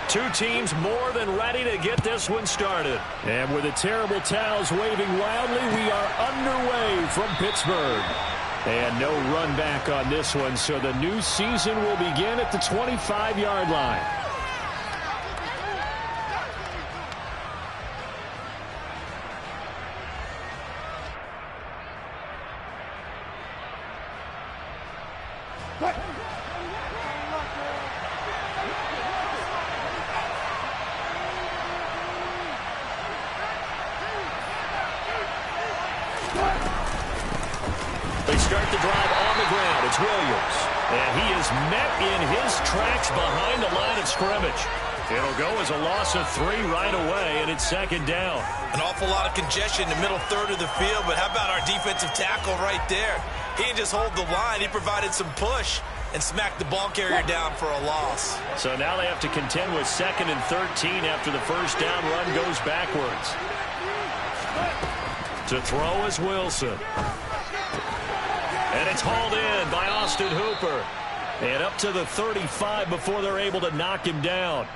Two teams more than ready to get this one started. And with the terrible towels waving wildly, we are underway from Pittsburgh. And no run back on this one, so the new season will begin at the 25-yard line. They start the drive on the ground. It's Williams. And he is met in his tracks behind the line of scrimmage. It'll go as a loss of 3 right away, and it's second down. An awful lot of congestion in the middle third of the field, but how about our defensive tackle right there? He didn't just hold the line. He provided some push and smacked the ball carrier down for a loss. So now they have to contend with 2nd and 13 after the first down run goes backwards. To throw is Wilson. And it's hauled in by Austin Hooper. And up to the 35 before they're able to knock him down.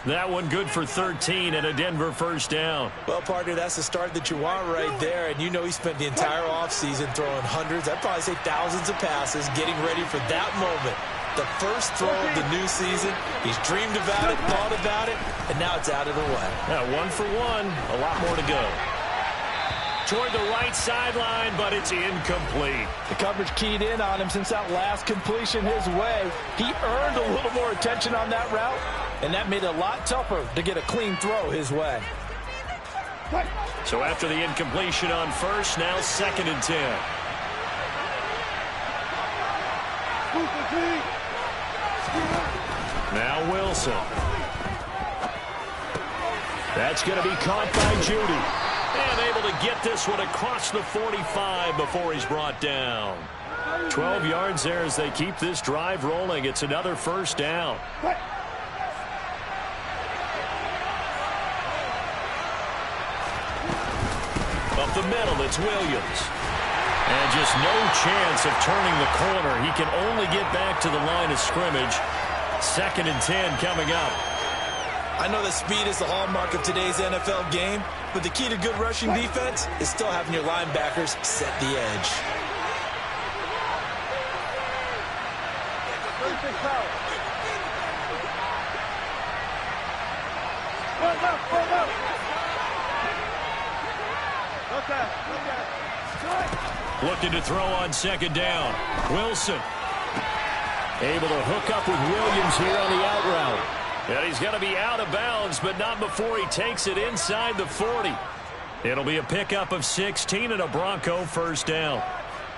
That one good for 13 and a Denver first down. Well, partner, that's the start that you want right there. And you know he spent the entire offseason throwing hundreds, I'd probably say thousands of passes, getting ready for that moment. The first throw of the new season. He's dreamed about it, thought about it, and now it's out of the way. Yeah, 1 for 1. A lot more to go. Toward the right sideline, but it's incomplete. The coverage keyed in on him since that last completion his way. He earned a little more attention on that route, and that made it a lot tougher to get a clean throw his way. So after the incompletion on first, now 2nd and 10. Now Wilson. That's going to be caught by Judy. And able to get this one across the 45 before he's brought down. 12 yards there as they keep this drive rolling. It's another first down. Up the middle, it's Williams. And just no chance of turning the corner. He can only get back to the line of scrimmage. 2nd and 10 coming up. I know that speed is the hallmark of today's NFL game, but the key to good rushing defense is still having your linebackers set the edge. Looking to throw on 2nd down. Wilson able to hook up with Williams here on the out route. And he's going to be out of bounds, but not before he takes it inside the 40. It'll be a pickup of 16 and a Bronco first down.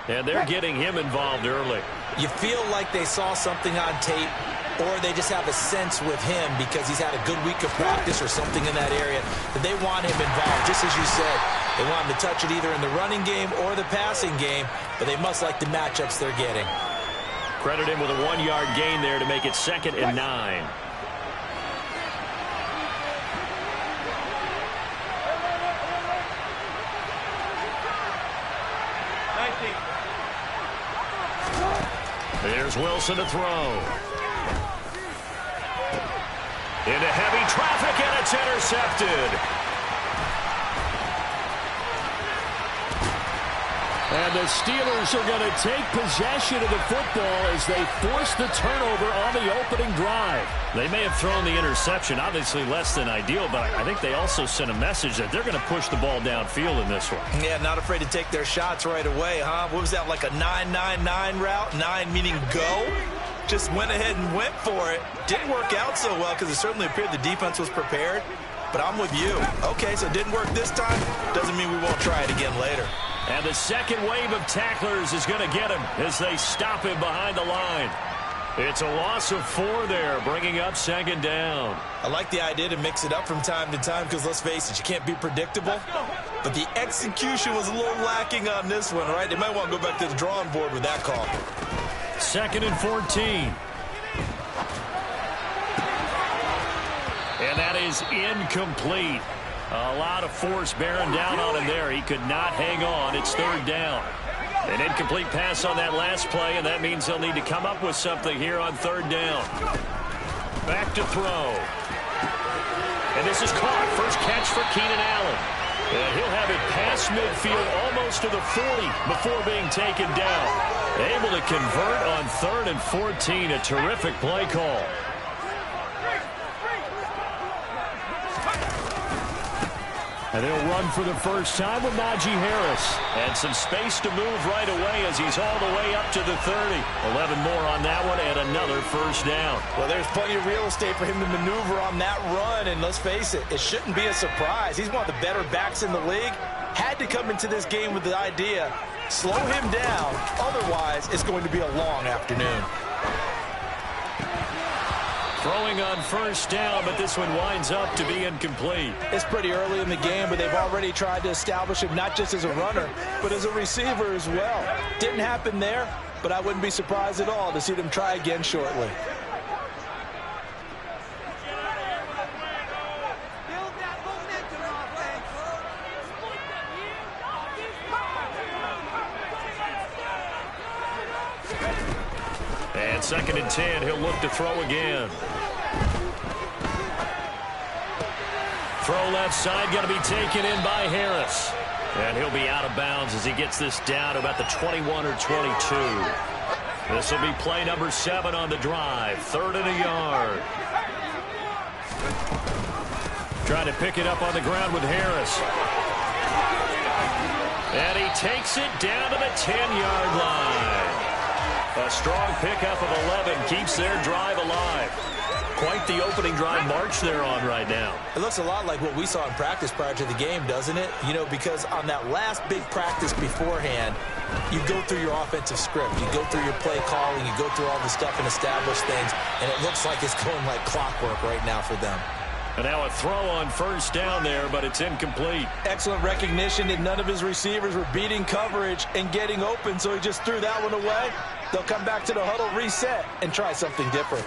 And they're getting him involved early. You feel like they saw something on tape, or they just have a sense with him because he's had a good week of practice or something in that area that they want him involved. Just as you said, they want him to touch it either in the running game or the passing game, but they must like the matchups they're getting. Credit him with a 1-yard gain there to make it 2nd and 9. Here's Wilson to throw. Into heavy traffic, and it's intercepted. And the Steelers are going to take possession of the football as they force the turnover on the opening drive. They may have thrown the interception, obviously less than ideal, but I think they also sent a message that they're going to push the ball downfield in this one. Yeah, not afraid to take their shots right away, huh? What was that, like a 9-9-9 route? 9 meaning go? Just went ahead and went for it. Didn't work out so well because it certainly appeared the defense was prepared. But I'm with you. Okay, so it didn't work this time. Doesn't mean we won't try it again later. And the second wave of tacklers is going to get him as they stop him behind the line. It's a loss of 4 there, bringing up 2nd down. I like the idea to mix it up from time to time because, let's face it, you can't be predictable. But the execution was a little lacking on this one, right? They might want to go back to the drawing board with that call. 2nd and 14. And that is incomplete. A lot of force bearing down on him there. He could not hang on. It's 3rd down. An incomplete pass on that last play, and that means they'll need to come up with something here on 3rd down. Back to throw. And this is caught. First catch for Keenan Allen. And he'll have it past midfield, almost to the 40 before being taken down. Able to convert on 3rd and 14. A terrific play call. And they'll run for the first time with Najee Harris. And some space to move right away as he's all the way up to the 30. 11 more on that one and another first down. Well, there's plenty of real estate for him to maneuver on that run. And let's face it, it shouldn't be a surprise. He's one of the better backs in the league. Had to come into this game with the idea, slow him down. Otherwise, it's going to be a long afternoon. Throwing on first down, but this one winds up to be incomplete. It's pretty early in the game, but they've already tried to establish him not just as a runner, but as a receiver as well. Didn't happen there, but I wouldn't be surprised at all to see them try again shortly. And 2nd and 10, he'll look to throw again. Throw left side, going to be taken in by Harris. And he'll be out of bounds as he gets this down to about the 21 or 22. This will be play number 7 on the drive. 3rd and a yard. Trying to pick it up on the ground with Harris. And he takes it down to the 10-yard line. A strong pickup of 11 keeps their drive alive. Quite the opening drive march they're on right now. It looks a lot like what we saw in practice prior to the game, doesn't it? You know, because on that last big practice beforehand, you go through your offensive script. You go through your play calling. You go through all the stuff and establish things. And it looks like it's going like clockwork right now for them. And now a throw on first down there, but it's incomplete. Excellent recognition that none of his receivers were beating coverage and getting open, so he just threw that one away. They'll come back to the huddle, reset, and try something different.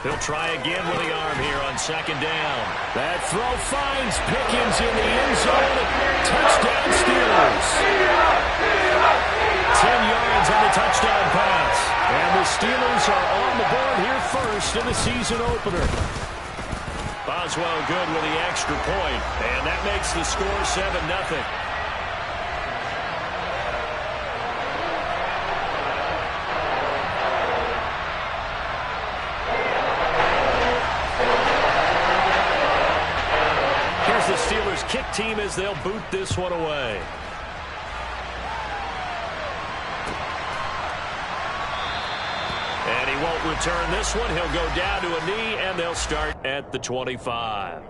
He'll try again with the arm here on 2nd down. That throw finds Pickens in the end zone. Touchdown Steelers. 10 yards on the touchdown pass. And the Steelers are on the board here first in the season opener. Boswell good with the extra point, and that makes the score 7-0. Here's the Steelers kick team as they'll boot this one away. And he won't return this one. He'll go down to a knee, and they'll start at the 25.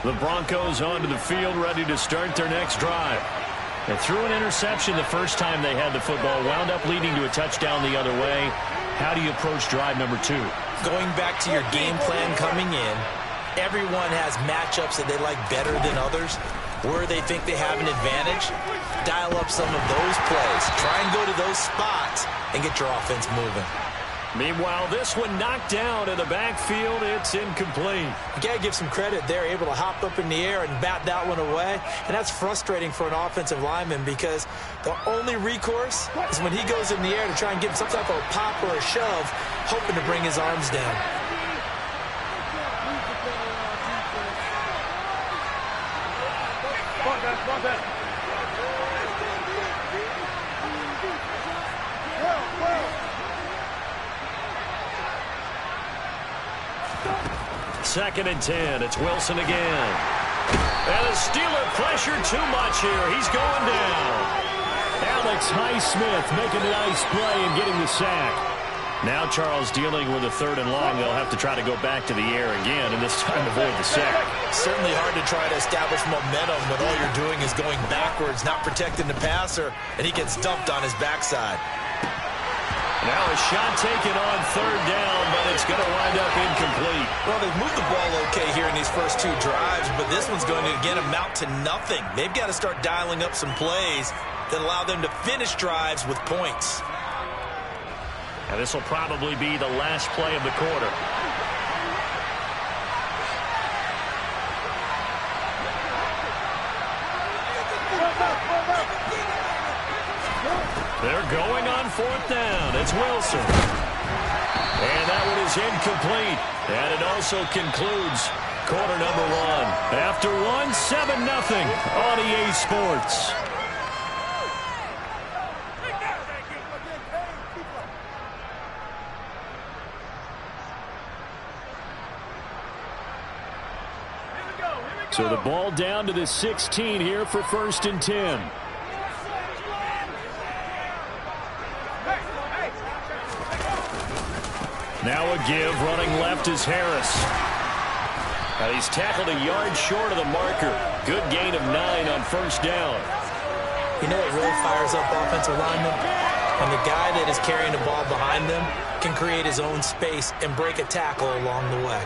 The Broncos onto the field, ready to start their next drive. They threw an interception the first time they had the football, wound up leading to a touchdown the other way. How do you approach drive number 2? Going back to your game plan coming in, everyone has matchups that they like better than others. Where they think they have an advantage, dial up some of those plays. Try and go to those spots and get your offense moving. Meanwhile, this one knocked down in the backfield. It's incomplete. You got to give some credit. They're able to hop up in the air and bat that one away. And that's frustrating for an offensive lineman because the only recourse is when he goes in the air to try and get some type of a pop or a shove, hoping to bring his arms down. Second and 10. It's Wilson again. And the Steeler pressure too much here. He's going down. Alex Highsmith making a nice play and getting the sack. Now Charles dealing with a 3rd and long. They'll have to try to go back to the air again, and this time avoid the sack. Certainly hard to try to establish momentum when all you're doing is going backwards, not protecting the passer, and he gets dumped on his backside. Now a shot taken on 3rd down, but it's going to wind up incomplete. Well, they've moved the ball okay here in these first 2 drives, but this one's going to, again, amount to nothing. They've got to start dialing up some plays that allow them to finish drives with points. And this will probably be the last play of the quarter. They're going on 4th down. It's Wilson. And that one is incomplete. And it also concludes quarter number 1. After 7-0 on EA Sports. So the ball down to the 16 here for 1st and 10. Now a give, running left is Harris. Now he's tackled a yard short of the marker. Good gain of 9 on 1st down. You know what really fires up offensive linemen? When the guy that is carrying the ball behind them can create his own space and break a tackle along the way.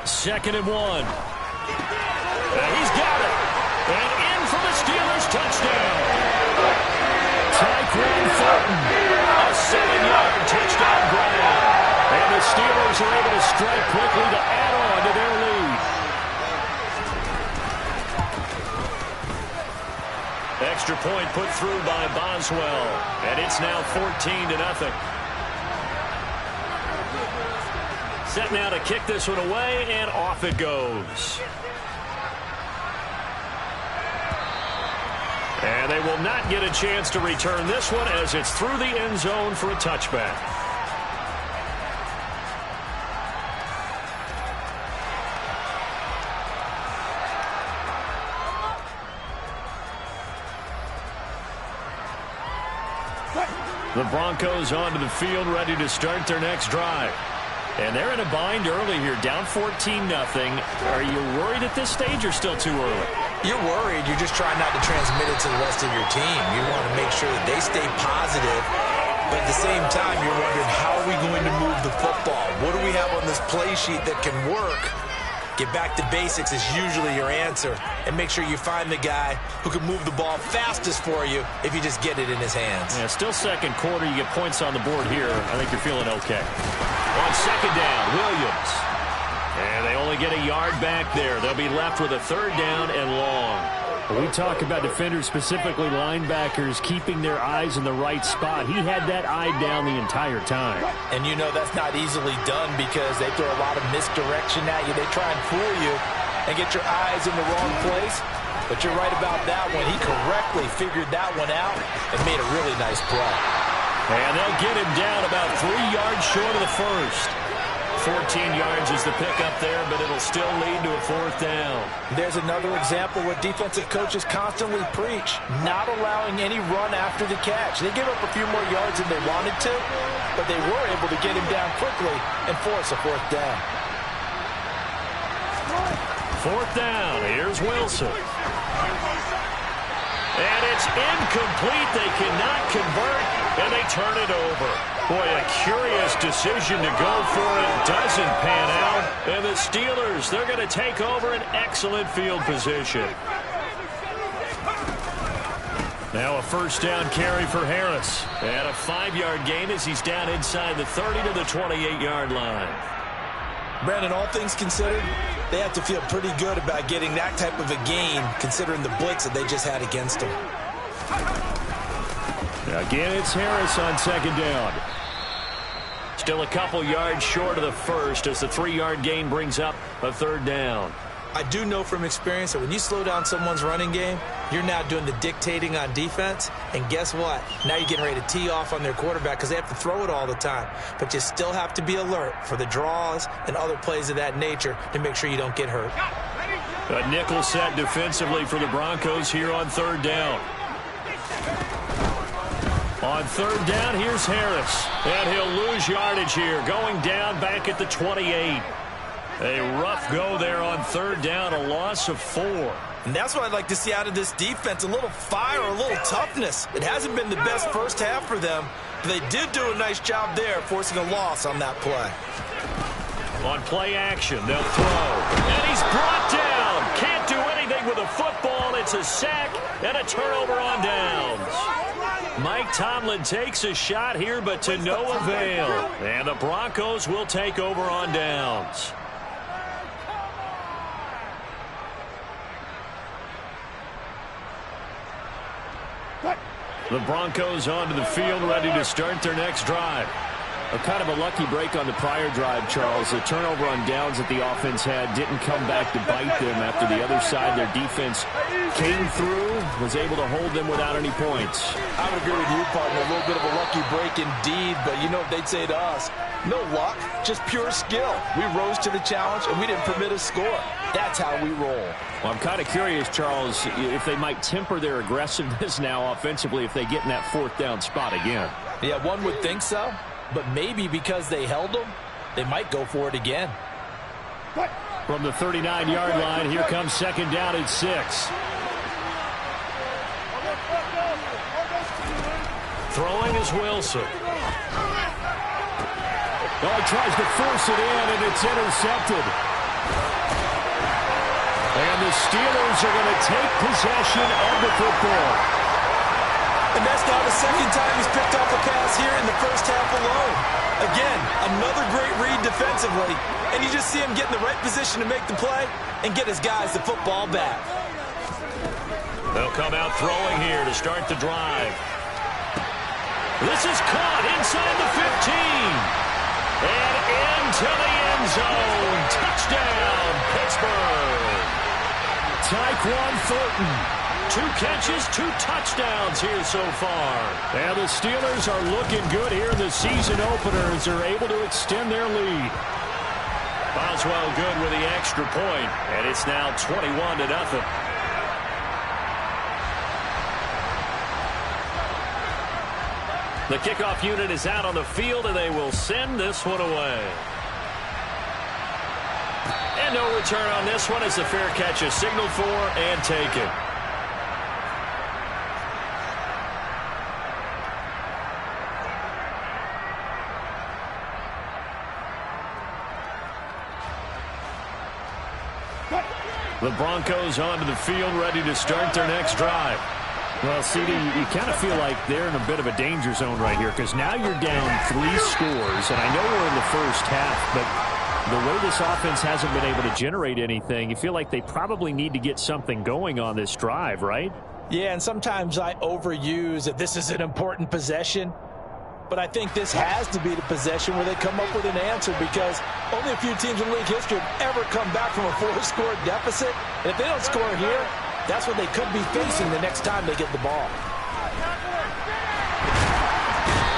2nd and 1. He's got it. And in for the Steelers touchdown. Tyquan Thornton, a 7-yard touchdown grab. And the Steelers are able to strike quickly to add on to their lead. Extra point put through by Boswell. And it's now 14-0. Set now to kick this one away, and off it goes. And they will not get a chance to return this one as it's through the end zone for a touchback. The Broncos onto the field, ready to start their next drive. And they're in a bind early here, down 14-0. Are you worried at this stage or still too early? You're worried. You're just trying not to transmit it to the rest of your team. You want to make sure that they stay positive. But at the same time, you're wondering, how are we going to move the football? What do we have on this play sheet that can work? Get back to basics is usually your answer. And make sure you find the guy who can move the ball fastest for you if you just get it in his hands. Yeah, still second quarter. You get points on the board here. I think you're feeling okay. On 2nd down, Williams. And they only get a yard back there. They'll be left with a 3rd down and long. We talk about defenders, specifically linebackers, keeping their eyes in the right spot. He had that eye down the entire time. And you know that's not easily done because they throw a lot of misdirection at you. They try and fool you and get your eyes in the wrong place. But you're right about that one. He correctly figured that one out and made a really nice play. And they'll get him down about 3 yards short of the first. 14 yards is the pickup there, but it'll still lead to a 4th down. There's another example what defensive coaches constantly preach, not allowing any run after the catch. They give up a few more yards than they wanted to, but they were able to get him down quickly and force a 4th down. 4th down. Here's Wilson. And it's incomplete. They cannot convert, and they turn it over. Boy, a curious decision to go for it. Doesn't pan out. And the Steelers, they're going to take over an excellent field position. Now a 1st down carry for Harris. And a 5-yard gain as he's down inside the 30 to the 28-yard line. Brandon, all things considered, they have to feel pretty good about getting that type of a gain, considering the blitz that they just had against them. Again, it's Harris on 2nd down. Still a couple yards short of the first as the 3-yard gain brings up a 3rd down. I do know from experience that when you slow down someone's running game, you're now doing the dictating on defense. And guess what? Now you're getting ready to tee off on their quarterback because they have to throw it all the time. But you still have to be alert for the draws and other plays of that nature to make sure you don't get hurt. A nickel set defensively for the Broncos here on 3rd down. On 3rd down, here's Harris. And he'll lose yardage here, going down back at the 28. A rough go there on 3rd down, a loss of 4. And that's what I'd like to see out of this defense, a little fire, a little toughness. It hasn't been the best first half for them, but they did do a nice job there, forcing a loss on that play. On play action, they'll throw. And he's brought down. Can't do anything with a football. It's a sack and a turnover on downs. Mike Tomlin takes a shot here, but to no avail. And the Broncos will take over on downs. The Broncos onto the field, ready to start their next drive. A kind of a lucky break on the prior drive, Charles. The turnover on downs that the offense had didn't come back to bite them after the other side. Their defense came through, was able to hold them without any points. I would agree with you, partner. A little bit of a lucky break indeed, but you know what they'd say to us? No luck, just pure skill. We rose to the challenge, and we didn't permit a score. That's how we roll. Well, I'm kind of curious, Charles, if they might temper their aggressiveness now offensively if they get in that fourth down spot again. Yeah, one would think so. But maybe because they held them, they might go for it again. From the 39-yard line, here comes second down at 6. Throwing is Wilson. Oh, he tries to force it in, and it's intercepted. And the Steelers are going to take possession of the football. And that's now the second time he's picked up a pass here in the first half alone. Again, another great read defensively. And you just see him get in the right position to make the play and get his guys the football back. They'll come out throwing here to start the drive. This is caught inside the 15. And into the end zone. Touchdown, Pittsburgh. Tyquan Thornton. 2 catches, 2 touchdowns here so far. And the Steelers are looking good here in the season opener as they're able to extend their lead. Boswell good with the extra point, and it's now 21-0. The kickoff unit is out on the field, and they will send this one away. And no return on this one as the fair catch is signaled for and taken. The Broncos onto the field, ready to start their next drive. Well, CD, you kind of feel like they're in a bit of a danger zone right here because now you're down 3 scores, and I know we're in the first half, but the way this offense hasn't been able to generate anything, you feel like they probably need to get something going on this drive, right? Yeah, and sometimes I overuse that this is an important possession. But I think this has to be the possession where they come up with an answer because only a few teams in league history have ever come back from a 4-score deficit. And if they don't score here, that's what they could be facing the next time they get the ball.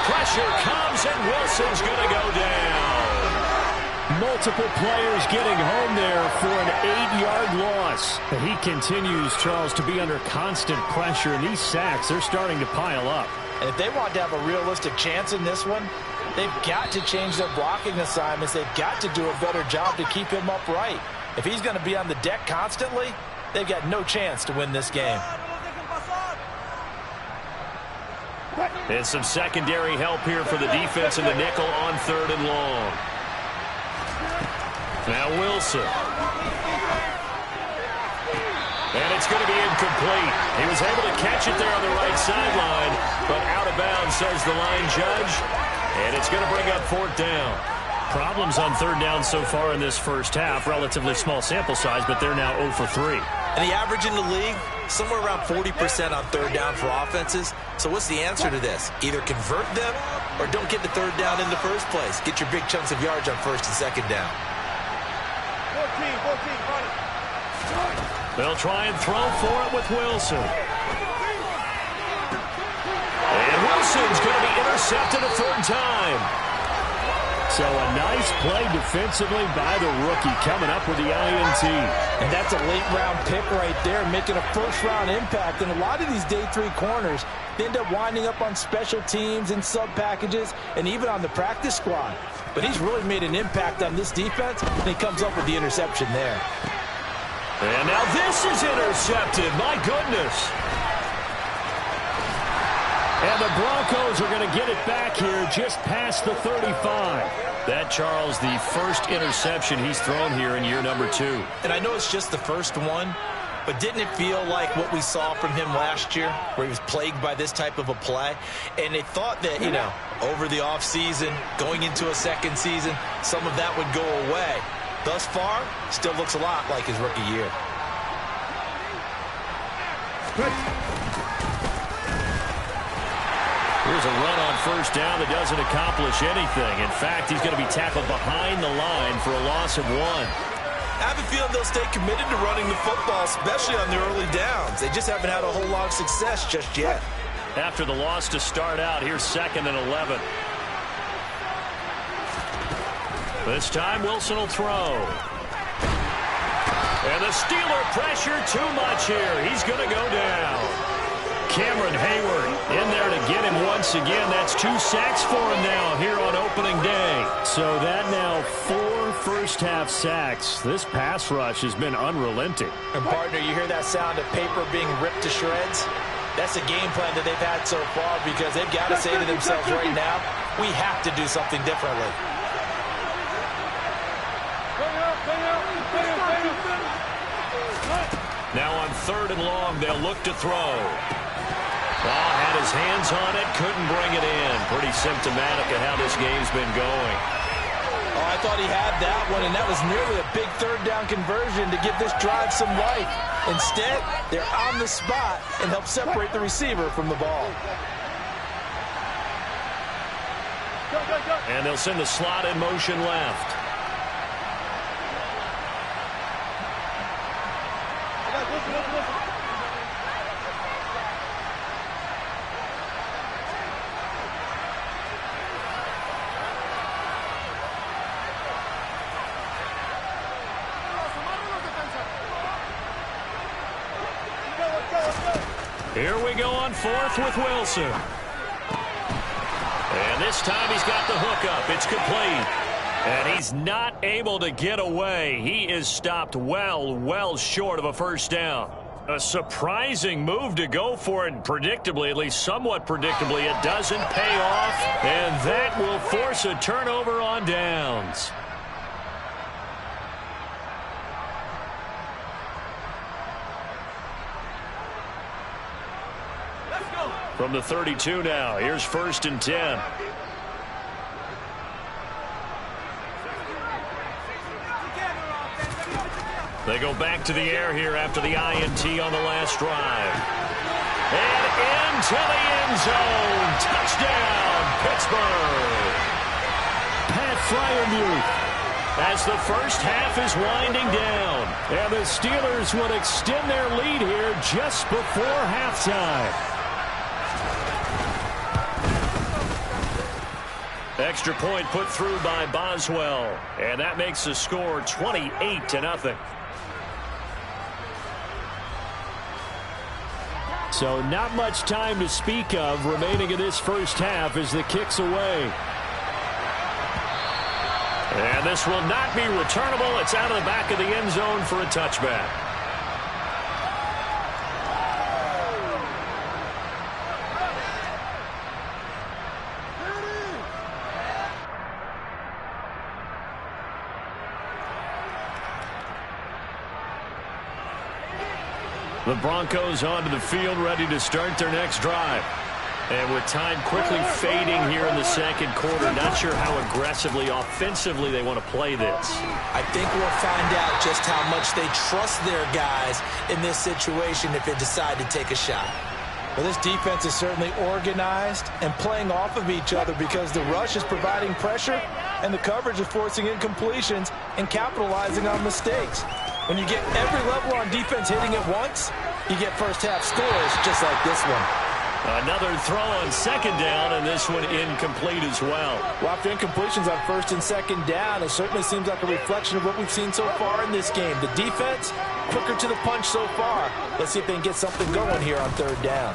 Pressure comes, and Wilson's going to go down. Multiple players getting home there for an 8-yard loss. But he continues, Charles, to be under constant pressure. And these sacks, they're starting to pile up. And if they want to have a realistic chance in this one, they've got to change their blocking assignments. They've got to do a better job to keep him upright. If he's going to be on the deck constantly, they've got no chance to win this game. And some secondary help here for the defense in the nickel on 3rd and long. Now Wilson. And it's going to be incomplete. He was able to catch it there on the right sideline, but out of bounds, says the line judge. And it's going to bring up 4th down. Problems on 3rd down so far in this first half. Relatively small sample size, but they're now 0 for 3. And the average in the league, somewhere around 40% on 3rd down for offenses. So what's the answer to this? Either convert them or don't get the 3rd down in the first place. Get your big chunks of yards on 1st and 2nd down. 14, They'll try and throw for it with Wilson. And Wilson's going to be intercepted a 3rd time. So a nice play defensively by the rookie coming up with the INT. And that's a late-round pick right there, making a first-round impact. And a lot of these day 3 corners, they end up winding up on special teams and sub-packages and even on the practice squad. But he's really made an impact on this defense, and he comes up with the interception there. And now this is intercepted. My goodness. And the Broncos are going to get it back here just past the 35. That, Charles, the first interception he's thrown here in year number 2. And I know it's just the first one, but didn't it feel like what we saw from him last year, where he was plagued by this type of a play? And they thought that, you know, over the offseason, going into a second season, some of that would go away. Thus far, still looks a lot like his rookie year. Here's a run on first down that doesn't accomplish anything. In fact, he's going to be tackled behind the line for a loss of 1. I have a feeling they'll stay committed to running the football, especially on the early downs. They just haven't had a whole lot of success just yet. After the loss to start out, here's 2nd and 11. This time, Wilson will throw. And the Steeler pressure too much here. He's going to go down. Cameron Hayward in there to get him once again. That's 2 sacks for him now here on opening day. So that now 4 first-half sacks. This pass rush has been unrelenting. And, partner, you hear that sound of paper being ripped to shreds? That's a game plan that they've had so far because they've got to say to themselves right now, we have to do something differently. Now on 3rd and long, they'll look to throw. Had his hands on it, couldn't bring it in. Pretty symptomatic of how this game's been going. I thought he had that one, and that was nearly a big 3rd down conversion to give this drive some life. Instead, they're on the spot and help separate the receiver from the ball. And they'll send the slot in motion left. Here we go on 4th with Wilson. And this time he's got the hook up. It's complete. And he's not able to get away. He is stopped well short of a first down. A surprising move to go for it, and predictably, at least somewhat predictably, it doesn't pay off. And that will force a turnover on downs. From the 32 now, here's 1st and 10. They go back to the air here after the INT on the last drive. And into the end zone. Touchdown, Pittsburgh. Pat Freiermuth as the first half is winding down. And the Steelers will extend their lead here just before halftime. Extra point put through by Boswell. And that makes the score 28-0. So not much time to speak of remaining in this first half as the kick's away. And this will not be returnable. It's out of the back of the end zone for a touchback. The Broncos onto the field, ready to start their next drive. And with time quickly fading here in the second quarter, not sure how aggressively, offensively they want to play this. I think we'll find out just how much they trust their guys in this situation if they decide to take a shot. Well, this defense is certainly organized and playing off of each other because the rush is providing pressure and the coverage is forcing incompletions and capitalizing on mistakes. When you get every level on defense hitting at once, you get first-half scores just like this one. Another throw on 2nd down, and this one incomplete as well. Well, after incompletions on 1st and 2nd down, it certainly seems like a reflection of what we've seen so far in this game. The defense, quicker to the punch so far. Let's see if they can get something going here on 3rd down.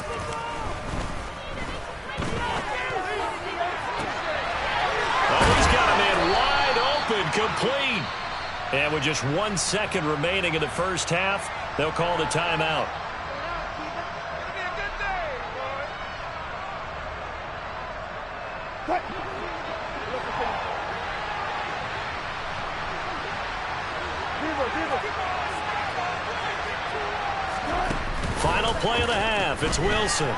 Oh, he's got a man wide open, complete. And with just 1 second remaining in the first half, they'll call the timeout. Final play of the half. It's Wilson.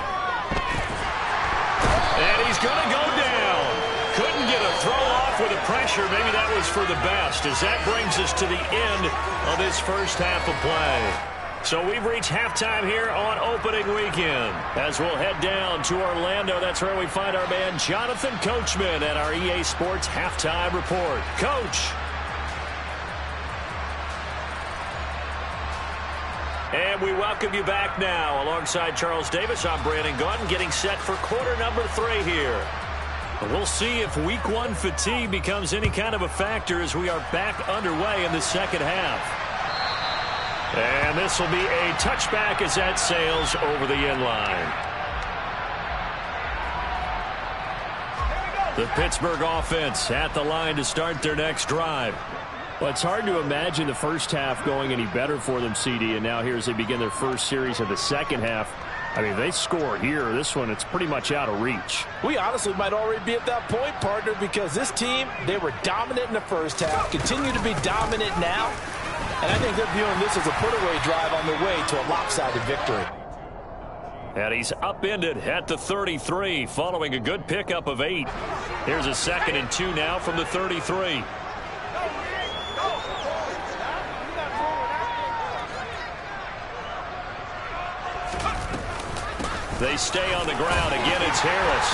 And he's going to go down. Couldn't get a throw off with the pressure. Maybe that was for the best, as that brings us to the end of this first half of play. So we've reached halftime here on opening weekend. As we'll head down to Orlando, that's where we find our man Jonathan Coachman at our EA Sports Halftime Report. Coach. And we welcome you back now. Alongside Charles Davis, I'm Brandon Gunn, getting set for quarter number 3 here. We'll see if week 1 fatigue becomes any kind of a factor as we are back underway in the second half. And this will be a touchback as that sails over the end line. The Pittsburgh offense at the line to start their next drive. Well, it's hard to imagine the first half going any better for them, CD, and now here as they begin their first series of the second half. I mean, they score here. This one, it's pretty much out of reach. We honestly might already be at that point, partner, because this team, they were dominant in the first half, continue to be dominant now. And I think they're viewing this as a put-away drive on their way to a lopsided victory. And he's upended at the 33 following a good pickup of 8. Here's a 2nd and 2 now from the 33. They stay on the ground. Again, it's Harris.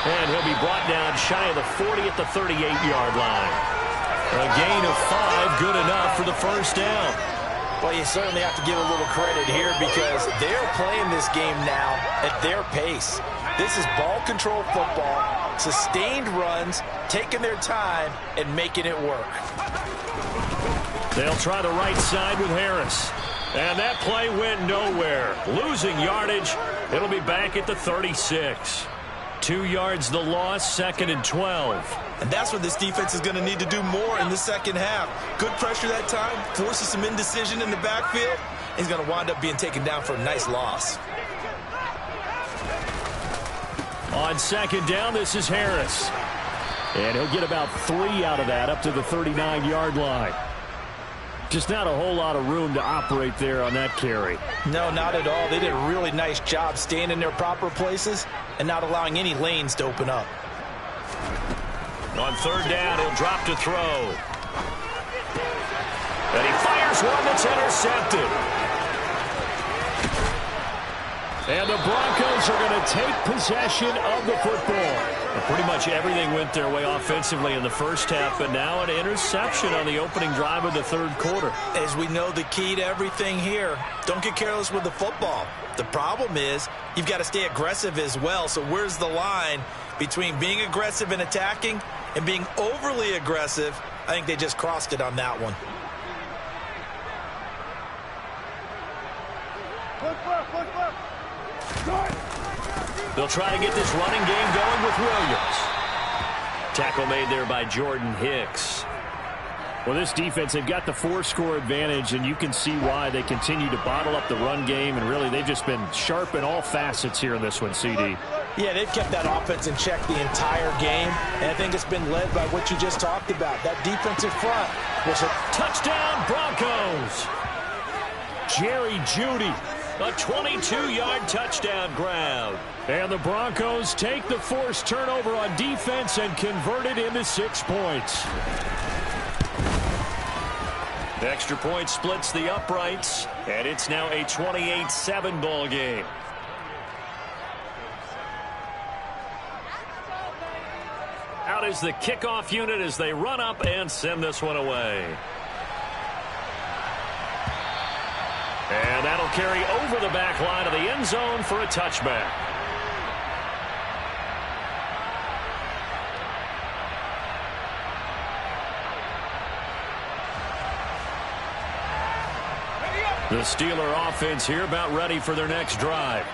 And he'll be brought down shy of the 40 at the 38-yard line. A gain of 5, good enough for the first down. Well, you certainly have to give a little credit here because they're playing this game now at their pace. This is ball control football, sustained runs, taking their time, and making it work. They'll try the right side with Harris. And that play went nowhere. Losing yardage. It'll be back at the 36. 2 yards the loss, 2nd and 12. And that's what this defense is going to need to do more in the second half. Good pressure that time, forces some indecision in the backfield. He's going to wind up being taken down for a nice loss. On 2nd down, this is Harris. And he'll get about 3 out of that up to the 39-yard line. Just not a whole lot of room to operate there on that carry. No, not at all. They did a really nice job staying in their proper places and not allowing any lanes to open up. On 3rd down, he'll drop to throw. And he fires one that's intercepted. And the Broncos are going to take possession of the football. And pretty much everything went their way offensively in the first half, but now an interception on the opening drive of the 3rd quarter. As we know, the key to everything here, don't get careless with the football. The problem is you've got to stay aggressive as well. So where's the line between being aggressive and attacking and being overly aggressive? I think they just crossed it on that one. They'll try to get this running game going with Williams. Tackle made there by Jordan Hicks. Well, this defense, they've got the 4-score advantage, and you can see why they continue to bottle up the run game, and really they've just been sharp in all facets here in this one, CD. Yeah, they've kept that offense in check the entire game, and I think it's been led by what you just talked about. That defensive front was a touchdown Broncos. Jerry Jeudy, a 22-yard touchdown grab. And the Broncos take the forced turnover on defense and convert it into 6 points. The extra point splits the uprights, and it's now a 28-7 ball game. Out is the kickoff unit as they run up and send this one away. And that'll carry over the back line of the end zone for a touchback. The Steeler offense here about ready for their next drive.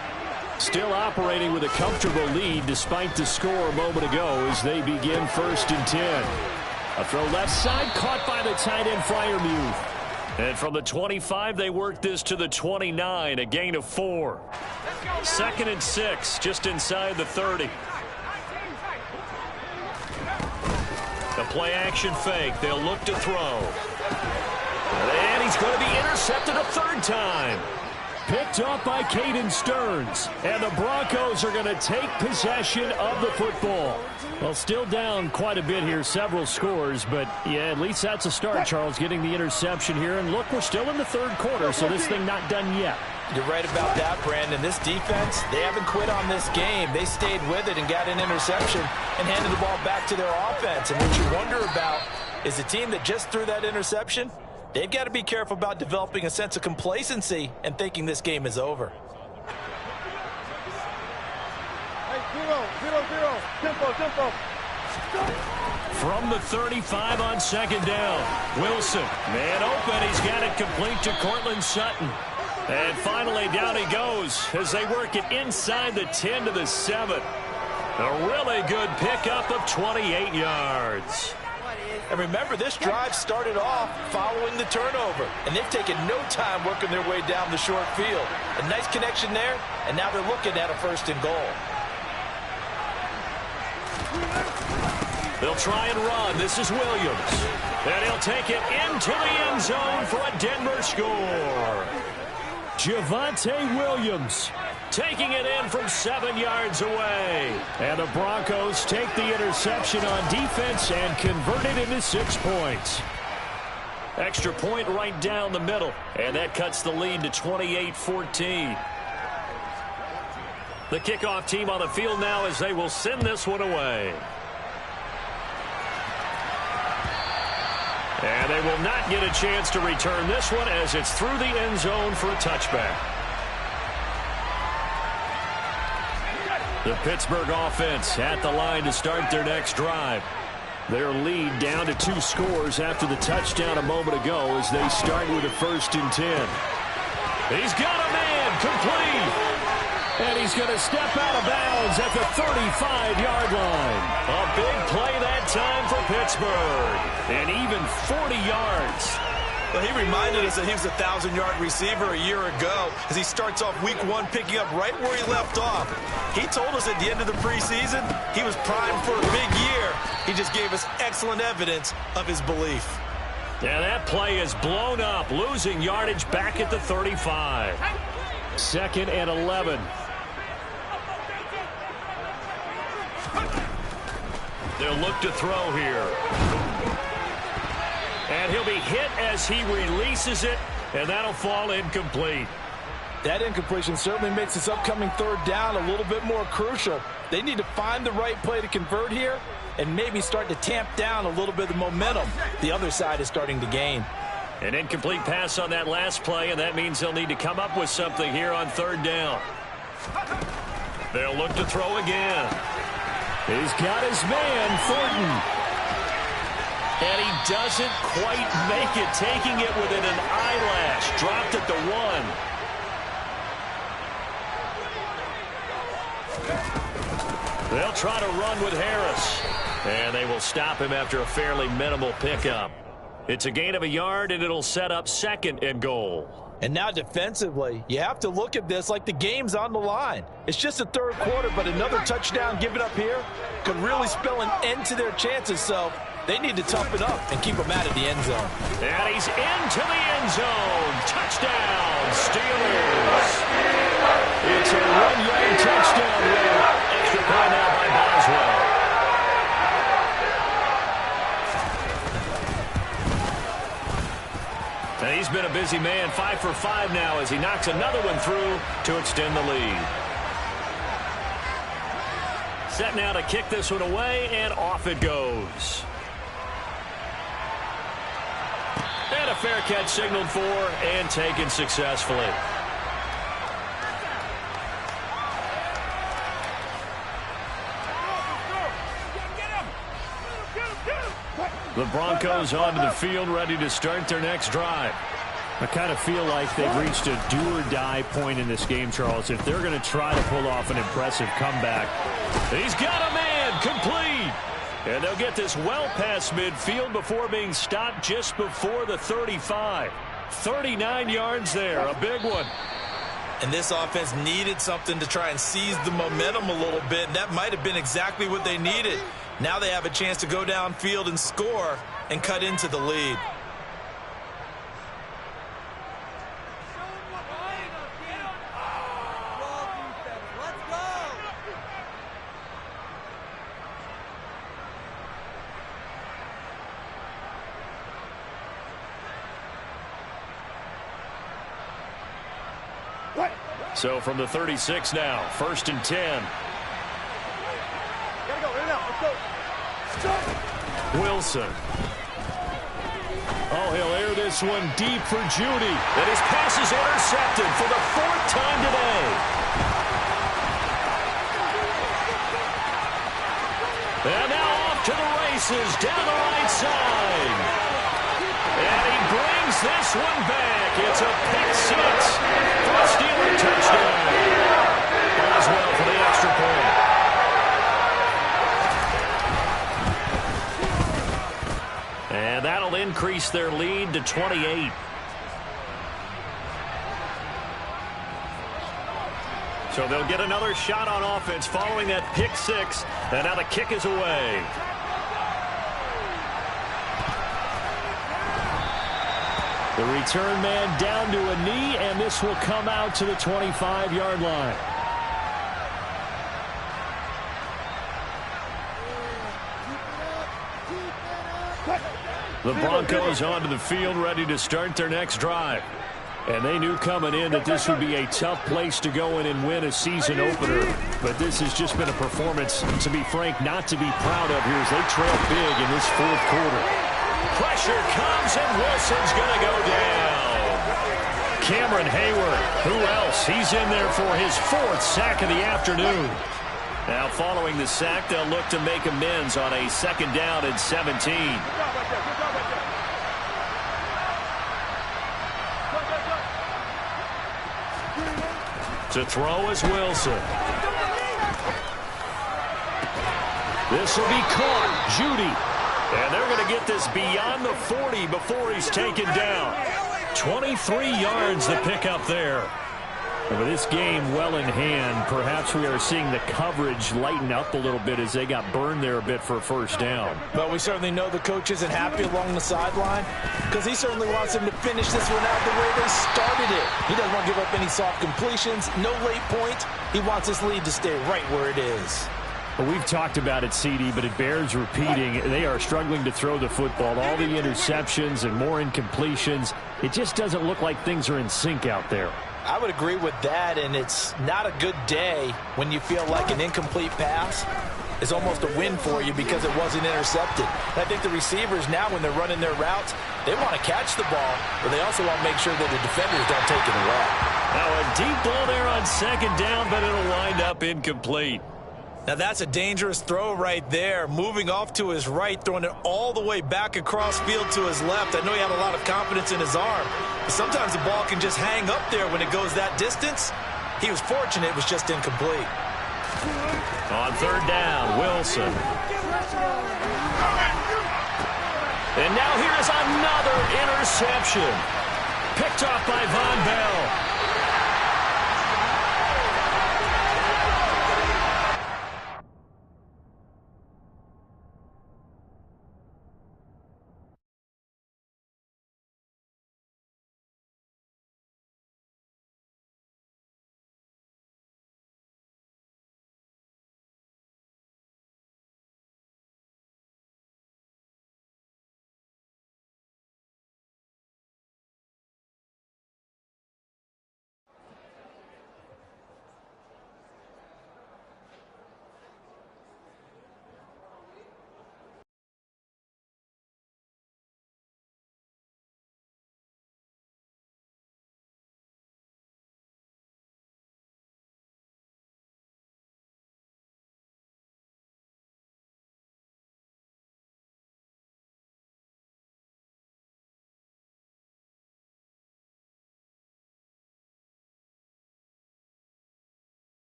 Still operating with a comfortable lead despite the score a moment ago as they begin 1st and 10. A throw left side caught by the tight end Freiermuth. And from the 25, they work this to the 29, a gain of 4. 2nd and 6, just inside the 30. The play action fake. They'll look to throw. And he's going to be intercepted a 3rd time. Picked up by Caden Stearns. And the Broncos are going to take possession of the football. Well, still down quite a bit here, several scores. But, yeah, at least that's a start, Charles, getting the interception here. And, look, we're still in the third quarter, so this thing not done yet. You're right about that, Brandon. This defense, they haven't quit on this game. They stayed with it and got an interception and handed the ball back to their offense. And what you wonder about is the team that just threw that interception, they've got to be careful about developing a sense of complacency and thinking this game is over. Hey, 0-0-0. Tempo. From the 35 on second down. Wilson, man open. He's got it complete to Cortland Sutton. And finally, down he goes as they work it inside the 10 to the 7. A really good pickup of 28 yards. And remember, this drive started off following the turnover. And they've taken no time working their way down the short field. A nice connection there, and now they're looking at a 1st and goal. They'll try and run. This is Williams. And he'll take it into the end zone for a Denver score. Javonte Williams taking it in from 7 yards away. And the Broncos take the interception on defense and convert it into 6 points. Extra point right down the middle. And that cuts the lead to 28-14. The kickoff team on the field now as they will send this one away. And they will not get a chance to return this one as it's through the end zone for a touchback. The Pittsburgh offense at the line to start their next drive. Their lead down to 2 scores after the touchdown a moment ago as they start with a 1st and 10. He's got a man complete. And he's going to step out of bounds at the 35-yard line. A big play that time for Pittsburgh. And even 40 yards. Well, he reminded us that he was a 1,000-yard receiver a year ago as he starts off week 1 picking up right where he left off. He told us at the end of the preseason he was primed for a big year. He just gave us excellent evidence of his belief. And that play is blown up, losing yardage back at the 35. 2nd and 11. They'll look to throw here. And he'll be hit as he releases it, and that'll fall incomplete. That incompletion certainly makes this upcoming 3rd down a little bit more crucial. They need to find the right play to convert here and maybe start to tamp down a little bit of momentum the other side is starting to gain. An incomplete pass on that last play, and that means they'll need to come up with something here on 3rd down. They'll look to throw again. He's got his man, Thornton. And he doesn't quite make it, taking it within an eyelash. Dropped at the 1. They'll try to run with Harris. And they will stop him after a fairly minimal pickup. It's a gain of a yard, and it'll set up 2nd and goal. And now defensively, you have to look at this like the game's on the line. It's just the 3rd quarter, but another touchdown given up here could really spell an end to their chances. So they need to tough it up and keep them out of the end zone. And he's into the end zone. Touchdown, Steelers. It's a 1-yard touchdown run. Extra point now by Boswell. And he's been a busy man, 5 for 5 now as he knocks another one through to extend the lead. Set now to kick this one away, and off it goes. And a fair catch signaled for and taken successfully. The Broncos onto the field, ready to start their next drive. I kind of feel like they've reached a do-or-die point in this game, Charles. If they're going to try to pull off an impressive comeback. He's got a man, complete. And they'll get this well past midfield before being stopped just before the 35. 39 yards there, a big one. And this offense needed something to try and seize the momentum a little bit. And that might have been exactly what they needed. Now they have a chance to go downfield and score and cut into the lead. So from the 36 now, 1st and 10. Wilson. Oh, he'll air this one deep for Judy. And his pass is intercepted for the 4th time today. And now off to the races down the right side. And he brings this one back. It's a pick 6 for a Steeler touchdown. As well for the extra point. And that'll increase their lead to 28. So they'll get another shot on offense following that pick 6. And now the kick is away. The return man down to a knee, and this will come out to the 25-yard line. The Broncos onto the field, ready to start their next drive. And they knew coming in that this would be a tough place to go in and win a season opener. But this has just been a performance, to be frank, not to be proud of here as they trail big in this 4th quarter. Pressure comes, and Wilson's going to go down. Cameron Hayward, who else? He's in there for his 4th sack of the afternoon. Now following the sack, they'll look to make amends on a 2nd down and 17. To throw is Wilson. This will be caught. Judy. And they're going to get this beyond the 40 before he's taken down. 23 yards to pick up there. And with this game well in hand, perhaps we are seeing the coverage lighten up a little bit as they got burned there a bit for a 1st down. But we certainly know the coach isn't happy along the sideline because he certainly wants them to finish this one out the way they started it. He doesn't want to give up any soft completions, no late point. He wants this lead to stay right where it is. Well, we've talked about it, CD, but it bears repeating. They are struggling to throw the football. All the interceptions and more incompletions. It just doesn't look like things are in sync out there. I would agree with that, and it's not a good day when you feel like an incomplete pass is almost a win for you because it wasn't intercepted. And I think the receivers now, when they're running their routes, they want to catch the ball, but they also want to make sure that the defenders don't take it away. Now a deep ball there on 2nd down, but it'll wind up incomplete. Now that's a dangerous throw right there. Moving off to his right, throwing it all the way back across field to his left. I know he had a lot of confidence in his arm, but sometimes the ball can just hang up there when it goes that distance. He was fortunate it was just incomplete. On 3rd down, Wilson. And now here's another interception. Picked off by Von Bell.